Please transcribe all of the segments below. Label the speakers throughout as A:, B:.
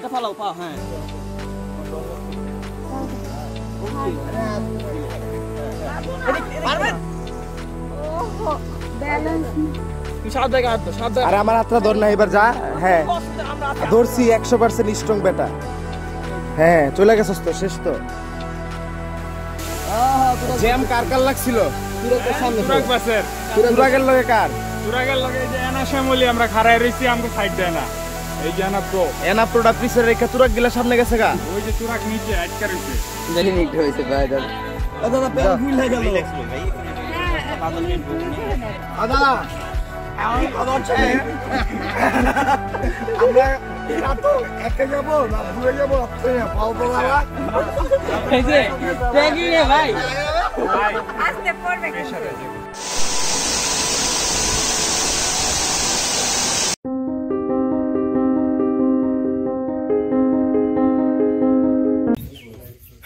A: এটা ফালাও পা হ্যাঁ পারবেন ওহো ব্যালেন্স
B: আরে আমার হাতটা ধর না এবার যা হ্যাঁ ধরছি 100% স্ট্রং বেটা হ্যাঁ চলে গেছস তো শেষ তো জ্যাম কার কার লাগছিল তুরাগের লগে কার
C: তুরাগের লগে যে এনা শ্যামলি আমরা খাড়ায় রইছি আমগো সাইড দেয় না এই যে এনা
B: প্রোটা পিছে রেখে তুরাগ গিলা সামনে গেছে গা
C: ওই যে তুরাগ নিচে আটকা রইছে
A: জানি নিতে হইছে ভাই দাদা দাদা পেন ফুল হয়ে গেল ভাই বাদল নিন দাদা আমি কদর চাই আমরা রাতো একা যাব না ঘুরে যাব আপনি পাও পাওয়া এই যে ট্যাগি রে ভাই আস্তে পড়বে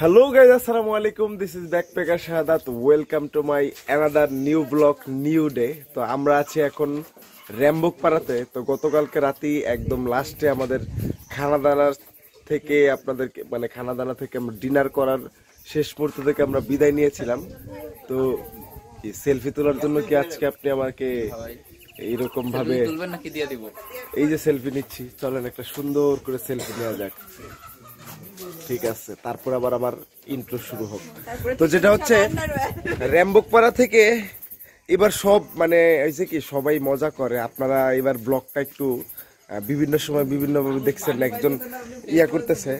B: Hello guys, assalamu alaikum. This is backpacker Shahadat. Welcome to my another new vlog, new day. তো আমরা আছি এখন র্যাম্বক পাড়াতে। তো গতকালকে রাতে একদম লাস্টে আমাদের খানাদানা থেকে আপনাদেরকে মানে খানাদানা থেকে আমরা ডিনার করার শেষ মুহূর্ত থেকে আমরা বিদায় নিয়েছিলাম। তো সেলফি তোলার জন্য কি আজকে আপনি আমাকে এইরকম ভাবে তুলবেন নাকি দিয়ে দিব? এই যে সেলফি নিচ্ছি, চলেন একটা সুন্দর করে সেলফি নেওয়া যাক। ঠিক আছে, তারপর আবার আমার ইন্ট্রো শুরু হোক। তো যেটা হচ্ছে র্যাম্বকপাড়া থেকে এবার সব মানে হয়েছে কি সবাই মজা করে। আপনারা এবার ব্লগটা একটু বিভিন্ন সময় বিভিন্নভাবে দেখছেন, একজন ইয়া করতেছে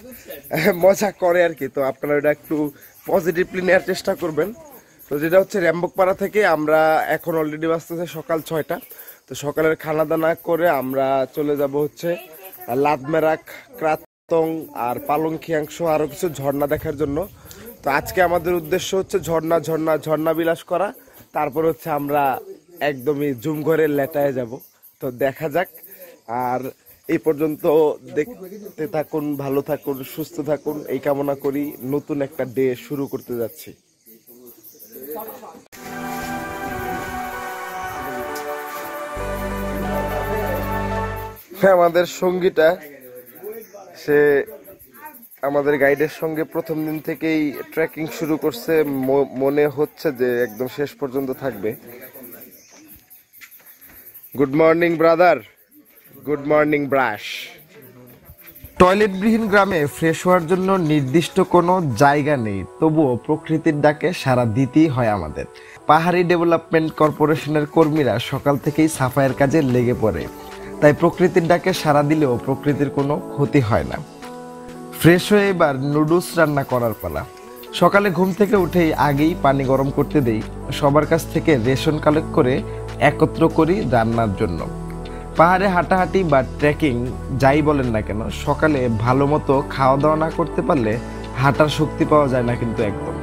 B: মজা করে আর কি। তো আপনারা এটা একটু পজিটিভলি নেওয়ার চেষ্টা করবেন। তো যেটা হচ্ছে র্যাম্বকপাড়া থেকে আমরা এখন অলরেডি বাজতেছে সকাল 6টা। তো সকালের খানা দানা করে আমরা চলে যাব হচ্ছে লাদমেরাক, করাতং আর পালংখিয়াংশ আরো কিছু ঝর্ণা দেখার জন্য। তো আজকে আমাদের উদ্দেশ্য হচ্ছে ঝর্ণা বিলাস করা। তারপর হচ্ছে আমরা একদমই জুম ঘরে লেটায় যাব। তো দেখা যাক। আর এই পর্যন্ত দেখতে থাকুন, ভালো থাকুন, সুস্থ থাকুন এই কামনা করি। নতুন একটা ডে শুরু করতে যাচ্ছি। আমাদের সঙ্গীটা সে আমাদের গাইডের সঙ্গে প্রথম দিন থেকেই ট্রেকিং শুরু করছে, মনে হচ্ছে যে একদম শেষ পর্যন্ত থাকবে। Good morning brother, good morning brush. টয়লেটবিহীন গ্রামে ফ্রেশ হওয়ার জন্য নির্দিষ্ট কোনো জায়গা নেই, তবুও প্রকৃতির ডাকে সাড়া দিতেই হয় আমাদের। পাহাড়ি ডেভেলপমেন্ট কর্পোরেশনের কর্মীরা সকাল থেকেই সাফাইয়ের কাজে লেগে পড়ে, তাই প্রকৃতির ডাকে সাড়া দিলেও প্রকৃতির কোনো ক্ষতি হয় না। ফ্রেশ হয়ে এবার নুডলস রান্না করার পালা। সকালে ঘুম থেকে উঠেই আগেই পানি গরম করতে দেই, সবার কাছ থেকে রেশন কালেক্ট করে একত্র করি রান্নার জন্য। পাহাড়ে হাঁটাহাঁটি বা ট্রেকিং যাই বলেন না কেন, সকালে ভালো মতো খাওয়া দাওয়া না করতে পারলে হাঁটার শক্তি পাওয়া যায় না কিন্তু একদম।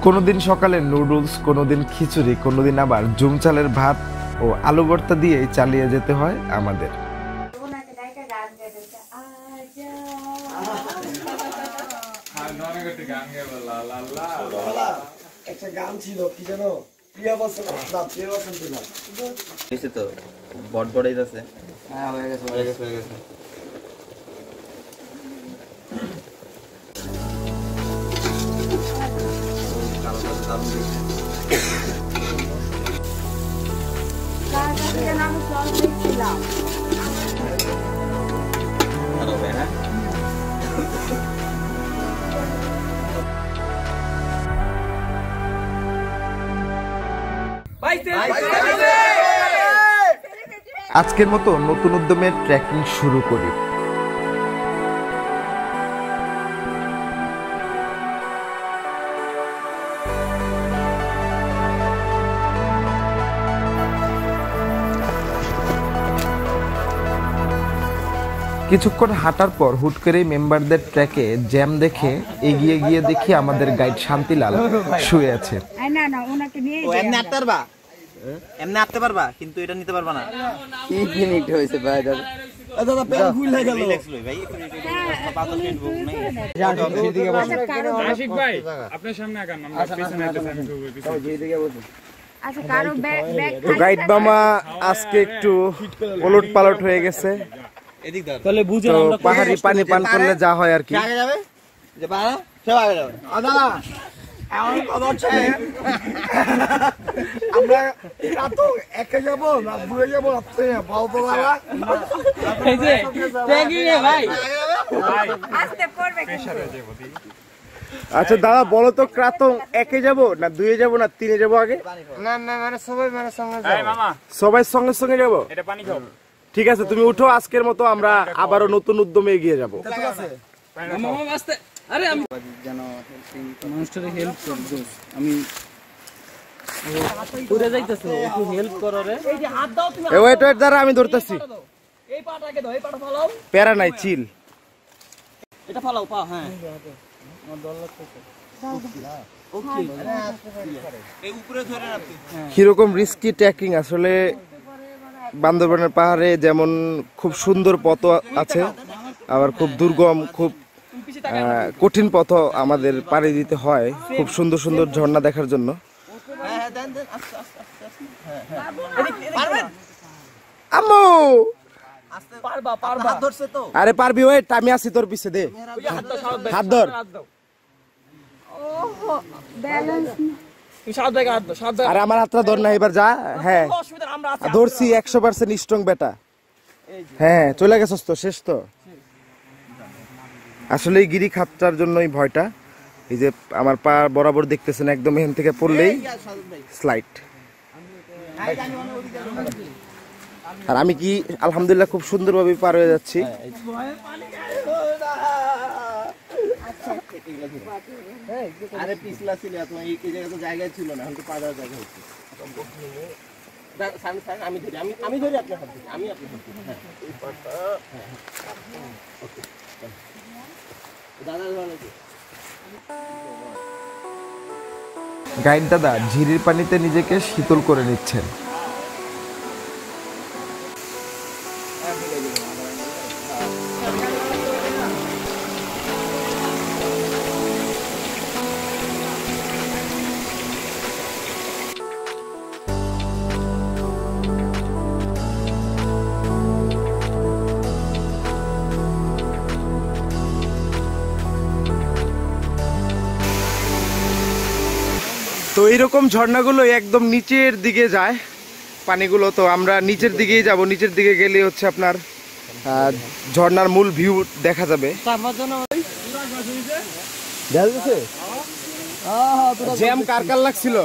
B: কোনোদিন সকালে নুডলস, কোনোদিন খিচুড়ি, কোনোদিন আবার জুম চালের ভাত ও আলু ভর্তা দিয়েই চালিয়ে যেতে হয় আমাদের।
A: একটা গান ছিল কি জানো, প্রিয়া বসন্ত তো বড় বড় আছে। হ্যাঁ হয়ে গেছে।
B: আজকের মতো নতুন উদ্যমে ট্রেকিং শুরু করি। কিছুক্ষণ হাঁটার পর হুট করেই মেম্বারদের ট্র্যাকে জ্যাম দেখে এগিয়ে গিয়ে দেখি আমাদের গাইড শান্তিলাল শুয়ে আছে।
A: এমনি আটতে পারবা কিন্তু এটা নিতে পারবা না। কি নিতে হইছে ভাই দাদা দাদা পেন ফুল হয়ে গেল ভাই। বাদল নিন বুক নাই আশিক ভাই আপনার সামনে আগান, আমরা পিছনে আছি, আমি এইদিকে বসে। আচ্ছা কারো ব্যাগ
B: গাইড মামা আজকে একটু ওলট পালট হয়ে গেছে।
A: এদিক ধর
D: তাহলে বুঝেন
B: তো
D: আমরা
B: পাহাড়ি পানি পান করলে যা হয় আর কি।
A: আগে যাবে যে পাহাড় সে আগে যাবে দাদা এমন কথা হচ্ছে আমরা kratong একে যাব না দুয়ে যাব আপনি পাওতলা
D: এই যে ট্যাগি রে ভাই
E: আস্তে পড়বে
C: প্রেসারে যাবো দি
B: আচ্ছা দাদা বলো তো kratong একে যাব না দুয়ে যাব না তিনে যাব আগে?
A: না না মানে সবাই মানে সঙ্গে
C: এই মামা
B: সবাই সঙ্গে সঙ্গে যাব?
C: এটা পানি খাও
B: ঠিক আছে তুমি উঠো, আজকের মতো আমরা আবারও নতুন উদ্যমে এগিয়ে যাব।
A: ঠিক আছে
D: মামা আস্তে আরে আমি যেন মানুষটার হেল্প করব আমি পুরো যাইতেছে একটু হেল্প করো রে এই যে হাত দাও তুমি
B: এ ওয়েট ওয়েট দাঁড়া আমি ধরতেছি।
D: এই পাটাকে দাও এই পাটা ফালাও
B: প্যারা নাই চিল।
D: এটা ফালাও পা হ্যাঁ আমার ডর লাগতেছে ওকে এই উপরে ধরে রাখতে
B: কিরকম রিস্কি ট্রেকিং আসলে। বান্দরবানের পাহাড়ে যেমন খুব সুন্দর পথ আছে, আবার খুব দুর্গম খুব কঠিন পথ আমাদের পাড়ি দিতে হয় খুব সুন্দর সুন্দর ঝর্ণা দেখার জন্য।
A: হ্যাঁ দেন দেন আস্তে আস্তে আস্তে হ্যাঁ পারবেন
B: আম্মু
A: আস্তে পারবা পারবা হাত ধরছে তো
B: আরে পারবি, ওয়েট আমি আছি তোর পিছে দে হাত ধর।
E: ওহো ব্যালেন্স
D: তুমি সাত জায়গা হাত দাও সাত জায়গা
B: আরে আমার হাতটা ধর না এবার যা। হ্যাঁ
D: অসুবিধা না, আমরা আছি
B: ধরছি 100% স্ট্রং বেটা। হ্যাঁ চলে গেছস তো, শেষ তো। আসলে এই গিরি খাতটার জন্যই ভয়টা। এই যে আমার পা বরাবর দেখতেছেন একদম এখান থেকে পড়লেই স্লাইড। আর আমি কি আলহামদুলিল্লাহ খুব সুন্দরভাবে পার হয়ে যাচ্ছি।
A: আরে পিছলা ছিল তোমার এই জায়গা তো জায়গা ছিল না, এখন তো পাওয়ার জায়গা হচ্ছে। আমি ধরি আমি ধরি আপনার হাত ধরি আমি আপনার হাত ধরি হ্যাঁ এই পাটা ওকে দাদা ধরে
B: গাইড দাদা ঝিরির পানিতে নিজেকে শীতল করে নিচ্ছেন। তো এইরকম ঝর্ণাগুলো একদম নিচের দিকে যায় পানিগুলো। তো আমরা নিচের দিকেই যাব, নিচের দিকে গেলে হচ্ছে আপনার ঝর্ণার মূল ভিউ দেখা যাবে। জ্যাম কার কার লাগছিল?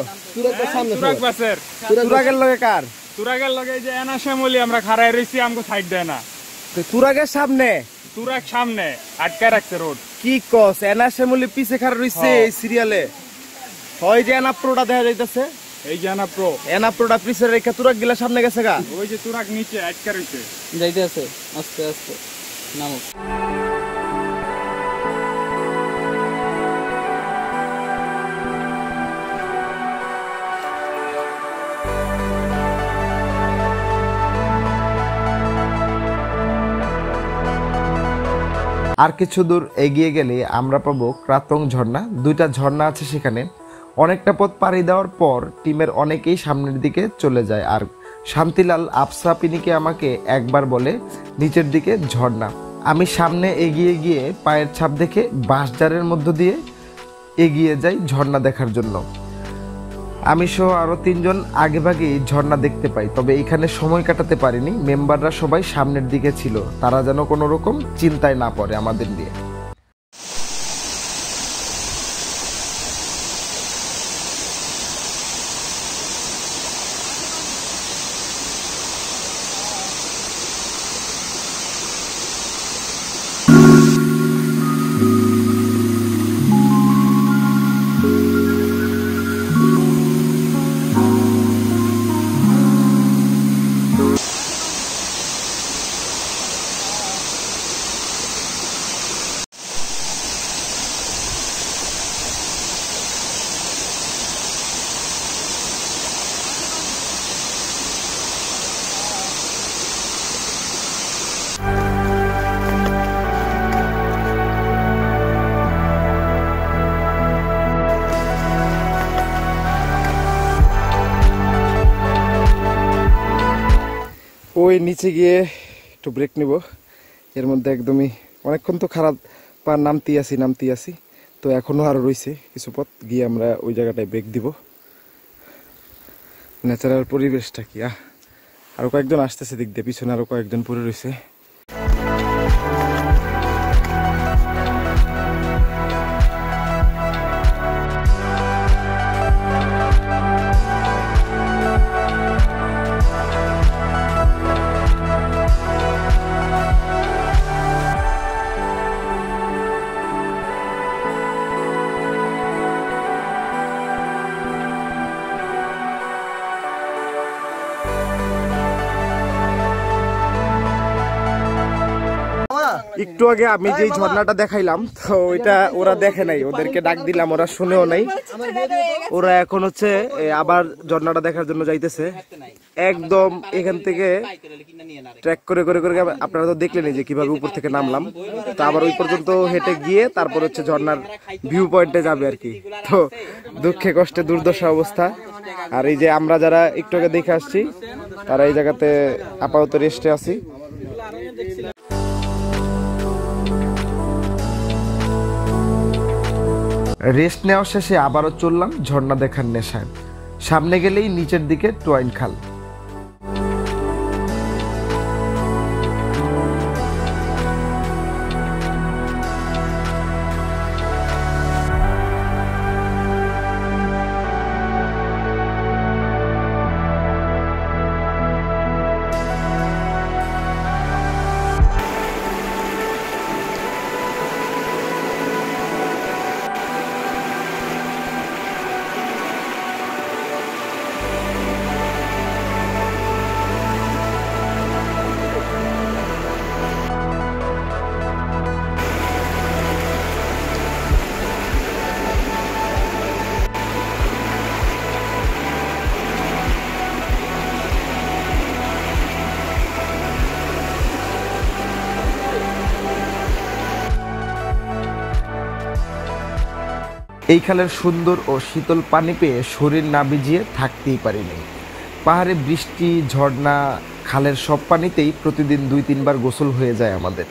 B: তুরাগের লগে কার?
C: তুরাগের লগে যে এনা শ্যামলি আমরা খাড়ায় রইছি আমগো সাইড দেয় না।
B: তুরাগের সামনে
C: তুরাগ সামনে আটকায় রাখছে রোড।
B: কি কস? এনা শ্যামলি পিছে খাড়া রইছে এই সিরিয়ালে। হয় যে এনা প্রোটা দেখা যাইতেছে,
C: এই যে এনা প্রো
B: এনা প্রোটা পিছে রেখে তুরাগ গিলা সামনে গেছে গা।
C: ওই যে তুরাগ নিচে আটকা রইছে
D: যাইতে আছে আস্তে আস্তে নামো।
B: আর কিছু দূর এগিয়ে গেলে আমরা পাবো kratong ঝর্ণা। দুইটা ঝর্ণা আছে সেখানে। অনেকটা পথ পাড়ি দেওয়ার পর টিমের অনেকেই সামনের দিকে চলে যায়, আর শান্তিলাল আফসা পিনিকে আমাকে একবার বলে নিচের দিকে ঝর্ণা। আমি সামনে এগিয়ে গিয়ে পায়ের ছাপ দেখে বাঁশঝাড়ের মধ্য দিয়ে এগিয়ে যাই ঝর্ণা দেখার জন্য। আমি সহ আরো 3 জন আগে ভাগেই ঝর্ণা দেখতে পাই, তবে এখানে সময় কাটাতে পারিনি। মেম্বাররা সবাই সামনের দিকে ছিল, তারা যেন কোনো রকম চিন্তায় না পড়ে আমাদের নিয়ে। ওই নিচে গিয়ে একটু ব্রেক নিব, এর মধ্যে একদমই অনেকক্ষণ তো খারাপ পা নামতেই আসি তো এখনো আরো রয়েছে কিছু পথ গিয়ে আমরা ওই জায়গাটায় ব্রেক দিব। ন্যাচারাল পরিবেশটা কি আরো কয়েকজন আসতেছে দিক দিয়ে, পিছনে আরো কয়েকজন পড়ে রয়েছে। একটু আগে আমি যে ঝর্ণাটা দেখাইলাম তো ওইটা ওরা দেখে নাই, ওদেরকে ডাক দিলাম, ওরা শুনেও নাই। ওরা এখন হচ্ছে আবার ঝর্ণাটা দেখার জন্য যাইতেছে। একদম এখান থেকে ট্র্যাক করে করে করে আপনারা তো দেখলেন যে কিভাবে উপর থেকে নামলাম, তো আবার ওই পর্যন্ত হেঁটে গিয়ে তারপর হচ্ছে ঝর্ণার ভিউ পয়েন্টে যাবে আর কি। তো দুঃখে কষ্টে দুর্দশা অবস্থা। আর এই যে আমরা যারা একটু আগে দেখে আসছি তারা এই জায়গাতে আপাতত রেস্টে আছি। রেস্ট নেওয়া শেষে আবারও চললাম ঝর্ণা দেখার নেশায়। সামনে গেলেই নিচের দিকে টোয়াইন খাল। এই খালের সুন্দর ও শীতল পানি পেয়ে শরীর না ভিজিয়ে থাকতেই পারিনি। পাহাড়ে বৃষ্টি, ঝর্ণা, খালের সব পানিতেই প্রতিদিন 2-3 বার গোসল হয়ে যায় আমাদের।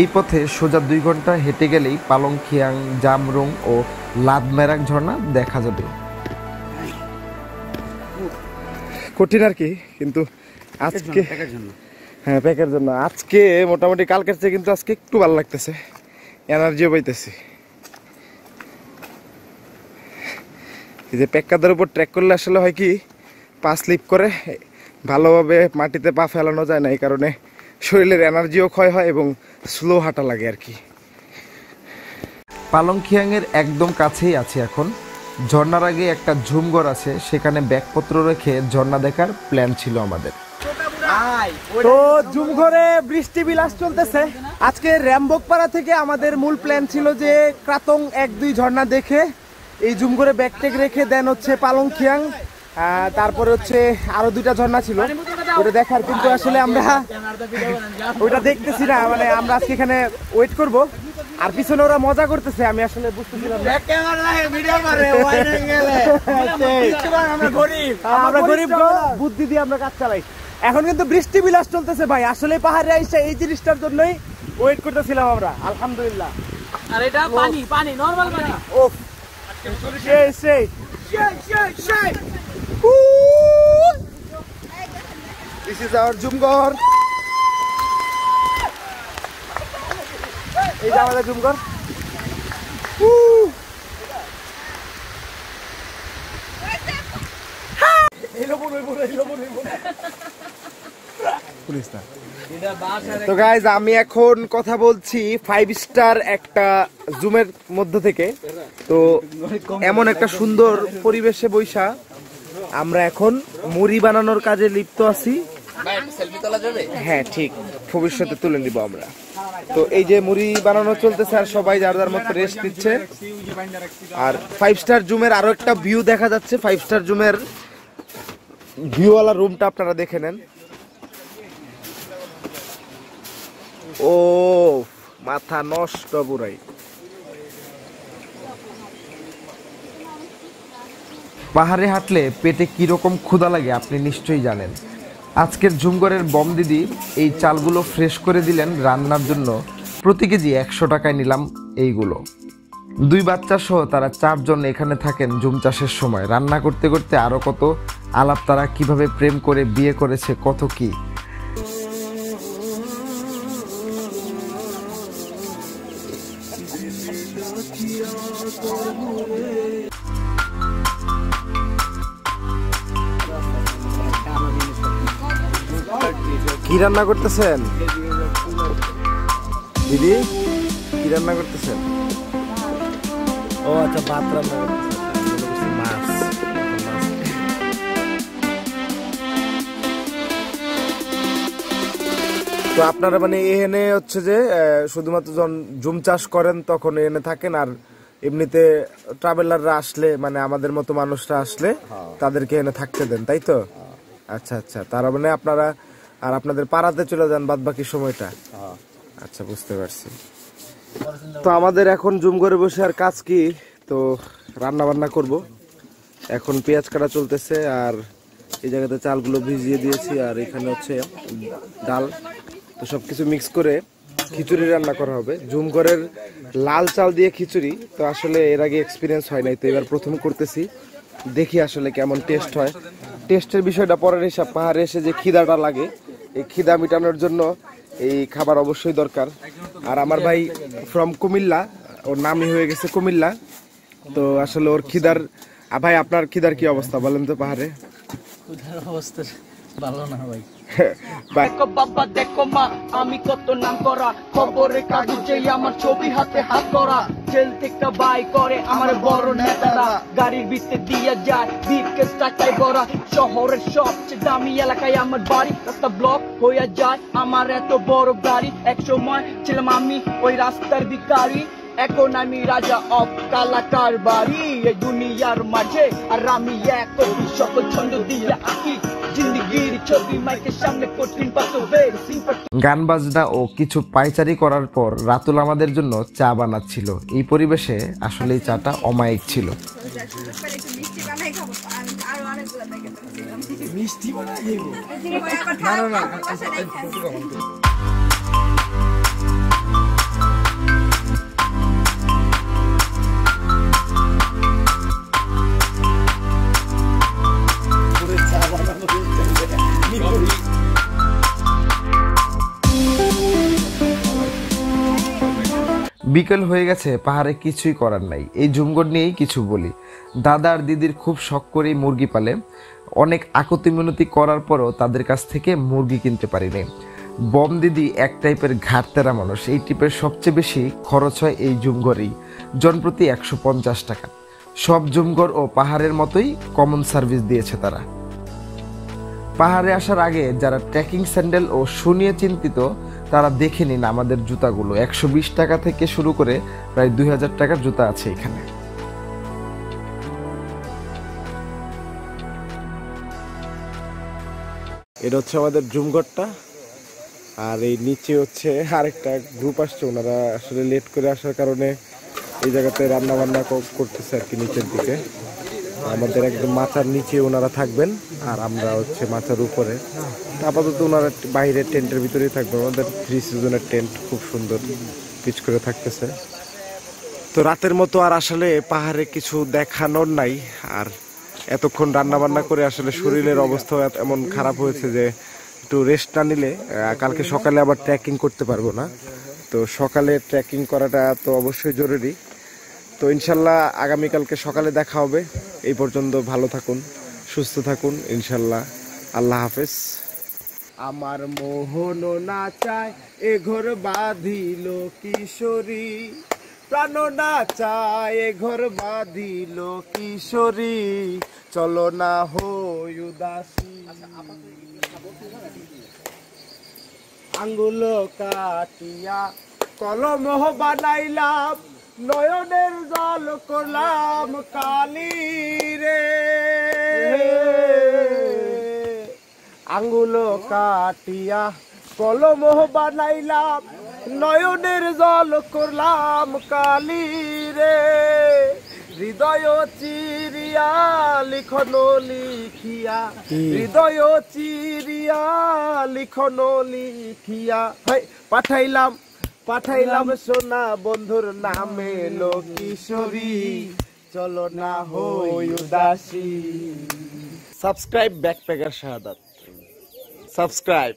B: এই পথে সোজা 2 ঘন্টা হেঁটে গেলেই পালংখিয়াং, জামরং ও লাদমেরাক ঝর্ণা দেখা যাবে। কঠিন আর কি, কিন্তু আজকে হ্যাঁ প্যাকের জন্য আজকে মোটামুটি কালকের চেয়ে কিন্তু আজকে একটু ভালো লাগতেছে, এনার্জিও পাইতেছি। এই যে প্যাকাদের উপর ট্রেক করলে আসলে হয় কি পা স্লিপ করে, ভালোভাবে মাটিতে পা ফেলানো যায় না, এই কারণে শরীরের এনার্জিও ক্ষয় হয় এবং স্লো হাঁটা লাগে আর কি। পালংখিয়াং এর একদম কাছেই আছে এখন। ঝর্ণার আগে একটা ঝুমঘর আছে, সেখানে ব্যাগপত্র রেখে ঝর্ণা দেখার প্ল্যান ছিল আমাদের। তো ঝুমঘরে বৃষ্টি বিলাস চলতেছে। আজকে র্যাম্বকপাড়া থেকে আমাদের মূল প্ল্যান ছিল যে করাতং 1-2 ঝর্ণা দেখে এই ঝুমঘরে ব্যাগটেক রেখে দেন হচ্ছে পালংখিয়াং, তারপরে হচ্ছে আরো 2টা ঝর্ণা ছিল ওটা দেখার, কিন্তু আসলে আমরা ওইটা দেখতেছি না। মানে আমরা আজকে এখানে ওয়েট করব, আর পিছনে ওরা মজা করতেছে, আমি আসলে বুঝতেছিলাম না। আমরা গরিব, বুদ্ধি দিয়ে আমরা কাজ চালাই। এখন কিন্তু বৃষ্টি বিলাস চলতেছে ভাই, আসলে পাহাড়ে আইসা এই জিনিসটার জন্যই ওয়েট করতেছিলাম আমরা। আলহামদুলিল্লাহ। আর এটা পানি, পানি নরমাল পানি। ওফ সেই সেই সেই। This is our ঝুমঘর। এই যে আমাদের ঝুমঘর। তো গাইজ আমি এখন কথা বলছি 5 স্টার একটা জুমের মধ্য থেকে। তো এমন একটা সুন্দর পরিবেশে বৈশা আমরা এখন মুড়ি বানানোর কাজে লিপ্ত আছি। হ্যাঁ ঠিক, ভবিষ্যতে তুলে নিব আমরা। তো এই যে মুড়ি বানানো চলতেছে আর সবাই যার যার মতো রেস্ট নিচ্ছে। আর 5 স্টার জুমের আরো একটা ভিউ দেখা যাচ্ছে। 5 স্টার জুমের ভিউওয়ালা রুমটা আপনারা দেখে নেন। ও মাথা নষ্ট পুরাই। পাহাড়ে হাঁটলে পেটে কিরকম ক্ষুধা লাগে আপনি নিশ্চয়ই জানেন। আজকের ঝুমঘরের বম দিদি এই চালগুলো ফ্রেশ করে দিলেন রান্নার জন্য। প্রতি কেজি 100 টাকায় নিলাম এইগুলো। 2 বাচ্চা সহ তারা 4 জন এখানে থাকেন জুম চাষের সময়। রান্না করতে করতে আরও কত আলাপ, তারা কিভাবে প্রেম করে বিয়ে করেছে, কত কি। কি রান্না করতেছেন দিদি? কি রান্না করতেছেন? ও আচ্ছা, ভাত রান্না করতেছেন, মাছ। তো আপনারা মানে এখানে হচ্ছে যে শুধুমাত্র যখন জুম চাষ করেন তখন এখানে থাকেন, আর এমনিতে ট্রাভেলাররা আসলে মানে আমাদের মতো মানুষরা আসলে তাদেরকে এনে থাকতে দেন, তাই তো? আচ্ছা আচ্ছা, তার মানে আপনারা আর আপনাদের পাড়াতে চলে যান বাদ বাকি সময়টা। আচ্ছা, বুঝতে পারছি। তো আমাদের এখন জুম করে বসে আর কাজ কি, তো রান্না বান্না করব। এখন পেঁয়াজ কাটা চলতেছে, আর এই জায়গাতে চালগুলো ভিজিয়ে দিয়েছি, আর এখানে হচ্ছে ডাল। তো সবকিছু মিক্স করে খিচুড়ি রান্না করা হবে। জুমঘরের লাল চাল দিয়ে খিচুড়ি তো আসলে এর আগে এক্সপিরিয়েন্স হয় নাই, তো এবার প্রথম করতেছি, দেখি আসলে কেমন টেস্ট হয়। টেস্টের বিষয়টা পরের হিসাব। পাহাড়ে এসে যে খিদাটা লাগে, এই খিদা মেটানোর জন্য এই খাবার অবশ্যই দরকার। আর আমার ভাই ফ্রম কুমিল্লা, ওর নামই হয়ে গেছে কুমিল্লা, তো আসলে ওর খিদার। ভাই আপনার খিদার কি অবস্থা বলেন তো পাহাড়ে?
D: খিদার অবস্থা ভালো না ভাই।
F: দেখো বাবা দেখো মা, আমি কত নাম করা, খবরের কাগজে আমার ছবি হাতে হাত করা। জেল থেকে বাই করে আমার বড় নেতারা, গাড়ির ভিতরে দিয়ে যায় বিকেস টাকায় ভরা। শহরের সবচেয়ে দামি এলাকায় আমার বাড়ি, রাস্তা ব্লক হয়ে যায় আমার এত বড় গাড়ি। এক সময় ছিলাম আমি ওই রাস্তার ভিখারি, এখন আমি রাজা অফ কালাকার বাড়ি এই দুনিয়ার মাঝে। আর আমি এক সকল ছন্দ দিয়ে আঁকি জিন্দিগির ছবি, মাইকের সামনে কঠিন বাস্তবের।
B: গান বাজনা ও কিছু পাইচারি করার পর রাতুল আমাদের জন্য চা বানাচ্ছিল। এই পরিবেশে আসলে এই চাটা অমায়িক ছিল।
A: মিষ্টি বানাই
B: বিকেল হয়ে গেছে, পাহাড়ে কিছুই করার নাই। এই ঝুমঘর নিয়েই কিছু বলি। দাদা আর দিদির খুব শখ করেই মুরগি পালে। অনেক আকতি মিনতি করার পরও তাদের কাছ থেকে মুরগি কিনতে পারিনি। বম দিদি এক টাইপের ঘাটতেরা মানুষ। এই ট্রিপের সবচেয়ে বেশি খরচ হয় এই ঝুমঘরেই, জনপ্রতি 150 টাকা। সব ঝুমঘর ও পাহাড়ের মতোই কমন সার্ভিস দিয়েছে তারা। পাহাড়ে আসার আগে যারা ট্রেকিং স্যান্ডেল ও শু নিয়ে চিন্তিত, তারা দেখে নিন আমাদের জুতাগুলো। 120 টাকা থেকে শুরু করে প্রায় 2000 টাকার জুতা আছে এখানে। এটা হচ্ছে আমাদের জুমঘরটা, আর এই নিচে হচ্ছে আরেকটা গ্রুপ আসছে। ওনারা আসলে লেট করে আসার কারণে এই জায়গাতে রান্না বান্না করতেছে আর কি নিচের দিকে। আমাদের একদম মাচার নিচে ওনারা থাকবেন, আর আমরা হচ্ছে মাচার উপরে। আপাতত ওনারা বাইরে টেন্টের ভিতরেই থাকবে। আমাদের 3 সিজনের টেন্ট খুব সুন্দর পিচ করে থাকতেছে। তো রাতের মতো আর আসলে পাহাড়ে কিছু দেখানোর নাই। আর এতক্ষণ রান্না বান্না করে আসলে শরীরের অবস্থা এমন খারাপ হয়েছে যে একটু রেস্ট না নিলে কালকে সকালে আবার ট্রেকিং করতে পারবো না। তো সকালে ট্রেকিং করাটা তো অবশ্যই জরুরি। তো ইনশাল্লাহ আগামীকালকে সকালে দেখা হবে। এই পর্যন্ত ভালো থাকুন, সুস্থ থাকুন ইনশাল্লাহ। আল্লাহ হাফেজ। আমার মোহন না চায় এ ঘর বাঁধিল কিশোরী, প্রাণ না চায় এ ঘর বাঁধিল কিশোরী, চলো না হই উদাসী। আঙ্গুল কাটিয়া কলম বানাইলাম, নয়নের জল করলাম কালি রে। আঙ্গুল কাটিয়া কলম বানাইলাম নয়নের জল করলাম কালি রে হৃদয় চিরিয়া লিখন লিখিয়া হৃদয় চিরিয়া লিখন লিখিয়া পাঠাইলাম সোনা বন্ধুর নামে লো কিশোরী চলো না হই উদাসী সাবস্ক্রাইব ব্যাকপ্যাকার শাহাদাত সাবস্ক্রাইব